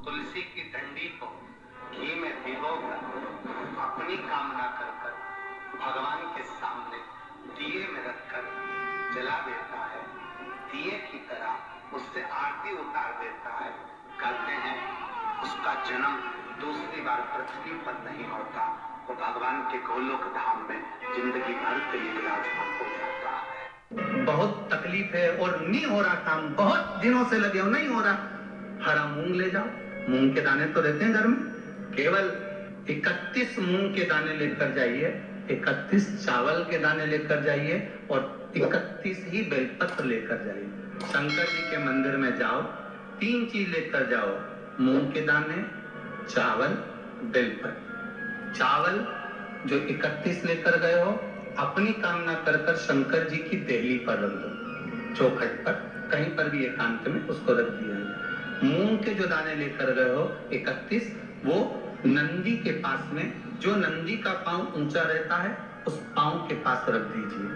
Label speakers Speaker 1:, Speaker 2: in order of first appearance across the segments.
Speaker 1: तुलसी की डंडी को घी में भिगोकर अपनी कामना कर कर भगवान के सामने दिए में रखकर जला देता है, दिए की तरह उससे आरती उतार देता है। कहते हैं उसका जन्म दूसरी बार पृथ्वी पर नहीं होता, वो भगवान के गोलोक धाम में जिंदगी भर के लिए विराजमान हो जाता है। बहुत तकलीफ है और नहीं हो रहा काम, बहुत दिनों से लगे हो, नहीं हो रहा। हरा मूंग ले जाओ, मूंग के दाने तो रहते हैं घर में, केवल 31 मूंग के दाने लेकर जाइए, 31 चावल के दाने लेकर जाइए और 31 ही बेलपत्र लेकर जाइए। शंकर जी के मंदिर में जाओ, 3 चीज लेकर जाओ, मूंग के दाने, चावल, बेलपत्र। चावल जो 31 लेकर गए हो, अपनी कामना कर कर शंकर जी की देहली पर रख दो, चौखट पर, कहीं पर भी एकांत में उसको रख दिया। मूंग के जो दाने लेकर गए हो 31, वो नंदी के पास में, जो नंदी का पांव ऊंचा रहता है उस पांव के पास रख दीजिए।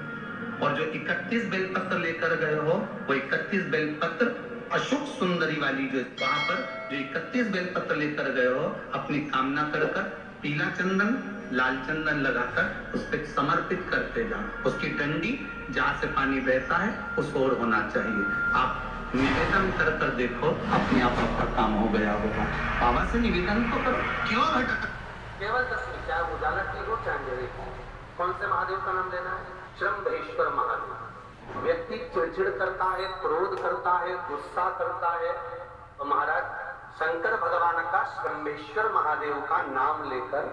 Speaker 1: और जो 31 बेलपत्र लेकर गए हो, वो 31 बेलपत्र अशोक सुंदरी वाली जो वहां पर जो 31 बेलपत्र लेकर गए हो, अपनी कामना कर कर पीला चंदन, लाल चंदन लगाकर उस पर समर्पित करते जाओ। उसकी डंडी जहां से पानी बहता है उस ओर होना चाहिए। आप निवेदन कर कर देखो, अपने आप आपका काम हो गया होगा। बाबा से निवेदन तो करो, क्यों भटक।
Speaker 2: केवल 10 चाहे उजाला की हो चाहे अंधेरे की। कौन से महादेव का नाम लेना है? श्रम्भेश्वर महादेव। व्यक्ति चिड़चिड़ करता है, क्रोध करता है, गुस्सा करता है, तो महाराज शंकर भगवान का श्रम्भेश्वर महादेव का नाम लेकर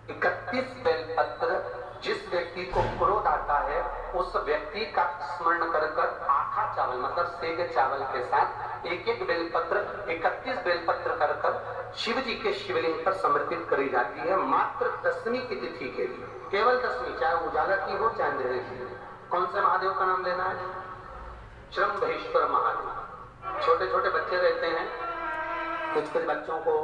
Speaker 2: 31 बेलपत्र, जिस व्यक्ति को क्रोध आता है उस व्यक्ति का स्मरण कर कर आखा चावल मतलब सेगे चावल के साथ एक एक बेलपत्र 31 बेलपत्र कर कर शिव जी के शिवलिंग पर समर्पित करी जाती है, मात्र 10वीं की तिथि के लिए। केवल 10वीं, चाहे उजाला की हो चाहे अंधेरे की। कौन से महादेव का नाम लेना है? श्रम्भेश्वर महादेव। छोटे छोटे बच्चे रहते हैं, कुछ कुछ बच्चों को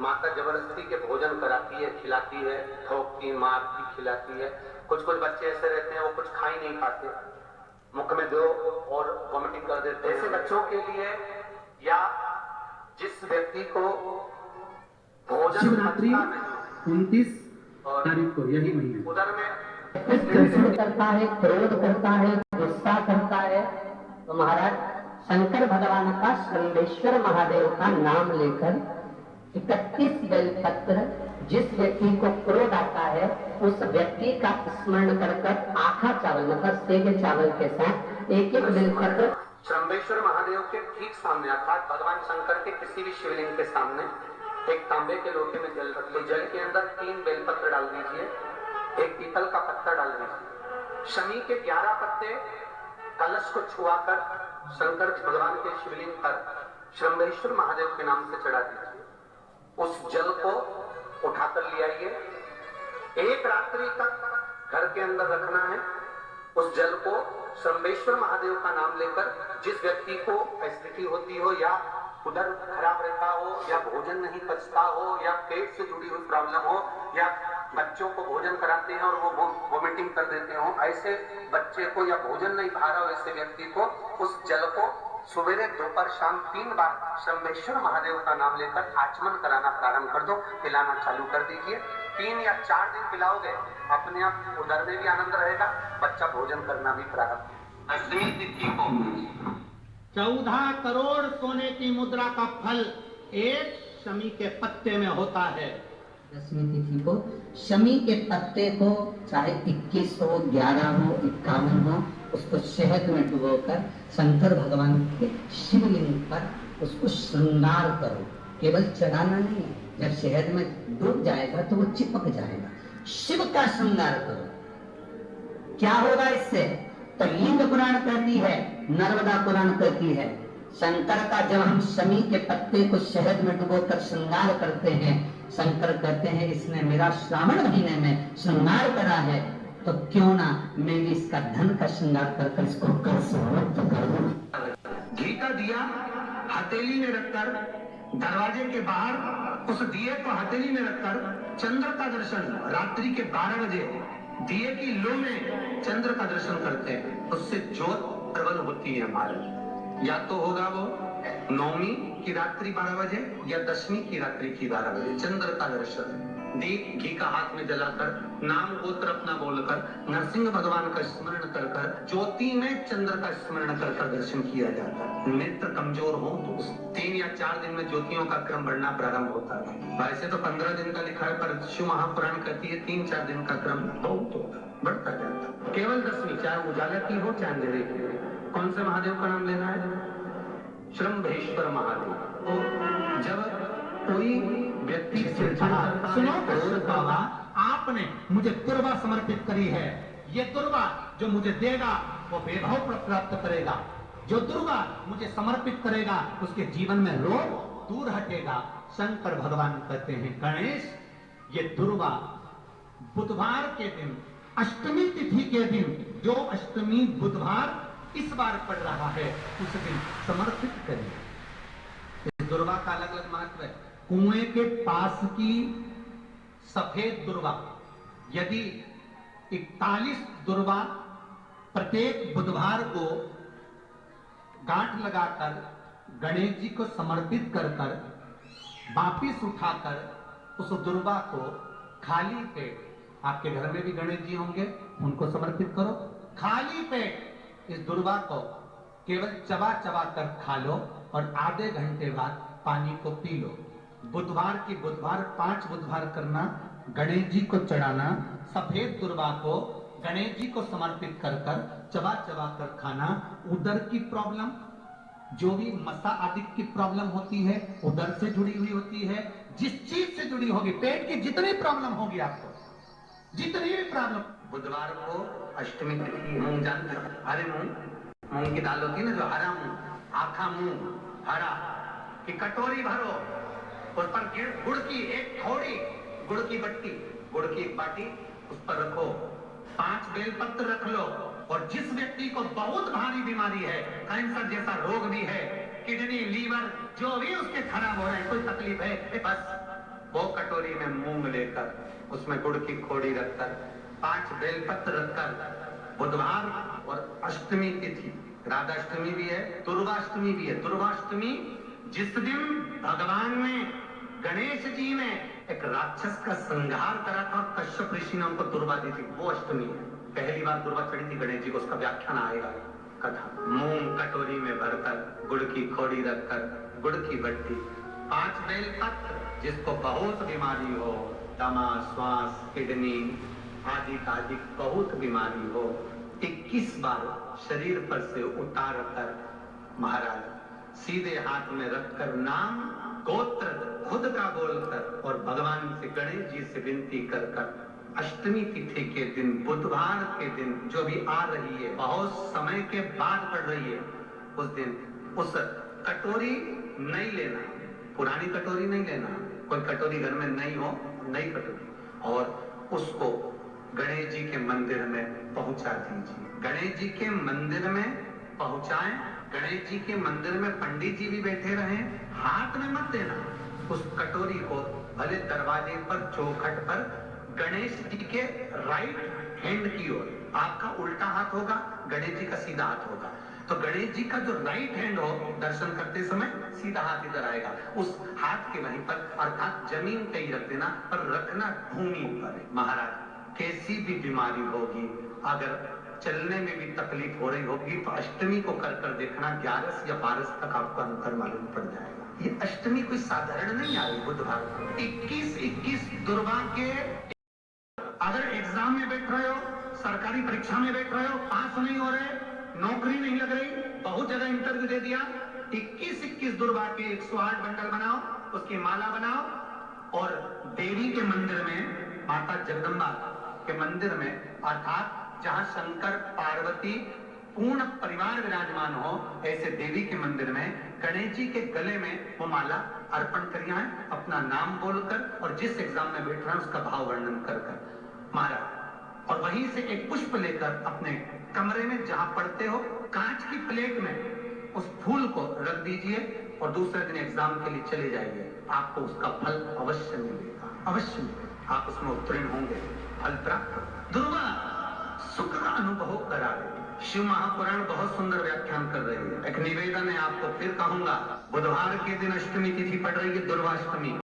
Speaker 2: माता जबरदस्ती के भोजन कराती है, खिलाती है, ठोकती, मारती, खिलाती है। कुछ कुछ बच्चे ऐसे रहते हैं वो कुछ खा ही नहीं पाते, मुख में दो और वॉमिटिंग कर देते हैं। ऐसे बच्चों के लिए या जिस व्यक्ति को भोजन
Speaker 3: शिवरात्रि 29 तारीख को, यही महीने,
Speaker 2: उधर में
Speaker 4: करता है, क्रोध करता है, गुस्सा करता है, तो महाराज शंकर भगवान का श्रम्भेश्वर महादेव का नाम लेकर 31 बेलपत्र, जिस व्यक्ति को क्रोध आता है उस व्यक्ति का स्मरण कर कर आखा चावल मतलब सेगे चावल के साथ एक एक बेलपत्र।
Speaker 2: श्रम्भेश्वर महादेव के ठीक सामने अर्थात भगवान शंकर के किसी भी शिवलिंग के सामने एक तांबे के लोटे में जल रखिए। जल के अंदर 3 बेलपत्र डाल दीजिए, एक पीपल का पत्ता डाल दीजिए, शमी के 11 पत्ते कलश को छुआकर शंकर भगवान के शिवलिंग पर श्रम्भेश्वर महादेव के नाम से चढ़ा दीजिए। उस जल को उठाकर ले आइए, एक रात्रि तक घर के अंदर रखना है। उस जल को श्रम्भेश्वर महादेव का नाम लेकर जिस व्यक्ति को एसिडिटी होती हो या उधर खराब रहता हो या भोजन नहीं पचता हो या पेट से जुड़ी हुई प्रॉब्लम हो या बच्चों को भोजन कराते हैं और वो वोमिटिंग कर देते हो, ऐसे बच्चे को या भोजन नहीं खा रहा हो ऐसे व्यक्ति को उस जल को सुबह दोपहर शाम 3 बार श्रम्भेश्वर महादेव का नाम लेकर आचमन कराना प्रारंभ कर दो, पिलाना चालू कर दीजिए। 3 या 4 दिन पिलाओगे, अपने आप उधर में भी आनंद रहेगा, बच्चा भोजन करना भी प्रारंभ।
Speaker 1: 10वीं तिथि को
Speaker 3: 14 करोड़ सोने की मुद्रा का फल एक शमी के पत्ते में होता है।
Speaker 4: 10वीं तिथि को शमी के पत्ते को चाहे 21 हो, 11 हो, 51 हो, उसको शहद में डुबोकर शंकर भगवान के शिवलिंग पर उसको श्रृंगार करो। केवल चढ़ाना नहीं है, जब शहद में डूब जाएगा तो वो चिपक जाएगा। शिव का श्रृंगार करो। क्या होगा इससे? तो लिंग पुराण कहती है, नर्मदा पुराण कहती है, शंकर का जब हम शमी के पत्ते को शहद में डुबोकर श्रृंगार करते हैं, शंकर कहते हैं इसने मेरा श्रावण महीने में श्रृंगार करा है, तो क्यों ना मैं भी इसका धन का श्रृंगार कर इसको कर समर्थ कर दूं।
Speaker 1: घी का दिया हथेली में रखकर दरवाजे के बाहर उस दिए को हथेली में रखकर चंद्र का दर्शन रात्रि के 12 बजे दिए की लो में चंद्र का दर्शन करते हैं, उससे ज्योत प्रबल होती है हमारे। या तो होगा वो 9वीं
Speaker 2: की रात्रि 12 बजे या दशमी की रात्रि की 12 बजे चंद्र का दर्शन, दीप घी का हाथ में जलाकर, नाम गोत्र अपना बोलकर, नरसिंह भगवान का स्मरण कर कर, ज्योति में चंद्र का स्मरण कर कर दर्शन किया जाता है। नेत्र कमजोर हो तो 3 या 4 दिन में ज्योतियों का क्रम बढ़ना प्रारंभ होता है। वैसे तो 15 दिन का लिखा है, पर शिव महापुराण कहती है 3-4 दिन का क्रम बहुत होता है, बढ़ता जाता है। केवल दशमी, चाहे उजाला की हो चाहे अंधेरे की हो। कौन से महादेव का नाम लेना है? श्रम्भेश्वर महादेव। तो जब कोई व्यक्ति
Speaker 3: सुनो बाबा, आपने मुझे दुर्वा समर्पित करी है। ये दुर्वा जो मुझे देगा वो वैभव प्राप्त करेगा। जो दुर्वा मुझे समर्पित करेगा उसके जीवन में रोग दूर हटेगा। शंकर भगवान कहते हैं, गणेश ये दुर्वा बुधवार के दिन, अष्टमी तिथि के दिन, जो अष्टमी बुधवार इस बार पड़ रहा है उस दिन समर्पित करिए। इस दुर्वा का अलग अलग महत्व है। कुएं के पास की सफेद दुर्वा, यदि 41 दुर्वा प्रत्येक बुधवार को गांठ लगाकर गणेश जी को समर्पित कर कर वापिस उठाकर उस दुर्वा को खाली पेट, आपके घर में भी गणेश जी होंगे, उनको समर्पित करो। खाली पेट इस दुर्वा को केवल चबा चबा कर खा लो और आधे घंटे बाद पानी को पी लो। बुधवार की बुधवार 5 बुधवार करना, गणेश जी को चढ़ाना। सफेद दुर्वा को गणेश जी को समर्पित कर कर चबा चबा कर खाना। उदर की प्रॉब्लम, जो भी मसा आदि की प्रॉब्लम होती है उदर से जुड़ी हुई होती है, जिस चीज से जुड़ी होगी, पेट की जितनी प्रॉब्लम होगी आपको, जितनी भी प्रॉब्लम।
Speaker 2: बुधवार को अष्टमी तिथि, मूंग जानते हो, हरे मूंग, मूंग की दाल होती है ना, जो हरा मूंग, आखा मूंग हरा की कटोरी भरो, उस पर गुड़ की एक थोड़ी, गुड़ की बट्टी, गुड़ की एक बाटी उस पर रखो, 5 बेलपत्र रख लो। और जिस व्यक्ति को बहुत भारी बीमारी है, कैंसर जैसा रोग भी है, किडनी, लीवर, जो भी उसके खराब हो रहे हैं, कोई तकलीफ है, बस वो कटोरी में मूंग लेकर उसमें गुड़ की खोड़ी रखकर 5 बेलपत्र रखकर, बुधवार और अष्टमी तिथि, राधाष्टमी भी है, दुर्वाष्टमी भी है। दुर्वाष्टमी जिस दिन भगवान ने, गणेश जी ने एक राक्षस का संहार करा था और कश्यप ऋषि ने उनको दुर्वा दी थी, वो अष्टमी है। पहली बार दुर्वा चढ़ी थी गणेश जी को, उसका व्याख्यान आएगा कथा। मूंग कटोरी में भरकर, गुड़ की खोड़ी रखकर, गुड़ की बट्टी, 5 बेलपत्र, जिसको बहुत बीमारी हो, दमा, श्वास, किडनी आदि आदि बहुत बीमारी हो, 21 बार शरीर पर से उतार कर महाराज सीधे हाथ में रखकर नाम गोत्र खुद का बोलकर और भगवान से, गणेश जी से विनती कर कर, अष्टमी तिथि के दिन, बुधवार के दिन जो भी आ रही है, बहुत समय के बाद पड़ रही है, उस दिन उस कटोरी नहीं लेना, पुरानी कटोरी नहीं लेना, कोई कटोरी घर में नहीं हो, नई कटोरी, और उसको गणेश जी के मंदिर में पहुंचा दीजिए। गणेश जी के मंदिर में पहुंचाएं। गणेश जी के मंदिर में पंडित जी भी बैठे रहें, हाथ में मत देना उस कटोरी को, भले दरवाजे पर, चौखट पर, गणेश जी के राइट हैंड की ओर, आपका उल्टा हाथ होगा, गणेश जी का सीधा हाथ होगा। तो गणेश जी का जो राइट हैंड हो, दर्शन करते समय सीधा हाथ इधर आएगा, उस हाथ के वहीं पर, अर्थात जमीन पे ही रख देना, पर रखना भूमि पर। महाराज कैसी भी बीमारी होगी, अगर चलने में भी तकलीफ हो रही होगी, तो अष्टमी को कर कर देखना, 11 या 12 तक आपको अंतर मालूम पड़ जाएगा। ये अष्टमी कोई साधारण नहीं आई, बुधवार को 21 दुर्वा के, अगर एग्जाम में बैठ रहे हो, सरकारी परीक्षा में बैठ रहे हो, पास नहीं हो रहे, नौकरी नहीं लग रही, बहुत जगह इंटरव्यू दे दिया, 21 दुर्वा के 108 बंडल बनाओ, उसकी माला बनाओ और देवी के मंदिर में, माता जगदम्बा के मंदिर में, अर्थात जहां शंकर पार्वती पूर्ण परिवार विराजमान हो, ऐसे देवी के मंदिर में गणेश जी के गले में वो माला अर्पण करिए, अपना नाम बोलकर, और जिस एग्जाम में बैठ रहा है उसका भाव वर्णन कर कर महाराज, और वहीं से एक पुष्प लेकर अपने कमरे में जहां पढ़ते हो, कांच की प्लेट में उस फूल को रख दीजिए और दूसरे दिन एग्जाम के लिए चले जाइए, आपको उसका फल अवश्य मिलेगा, अवश्य मिलेगा, आप उसमें उत्तीर्ण होंगे, फल प्राप्त। दुर्वा सुख का अनुभव करा दे, शिव महापुराण बहुत सुंदर व्याख्यान कर रही है। एक निवेदन है आपको, फिर कहूंगा, बुधवार के दिन अष्टमी तिथि पड़ रही है, दुर्वाष्टमी।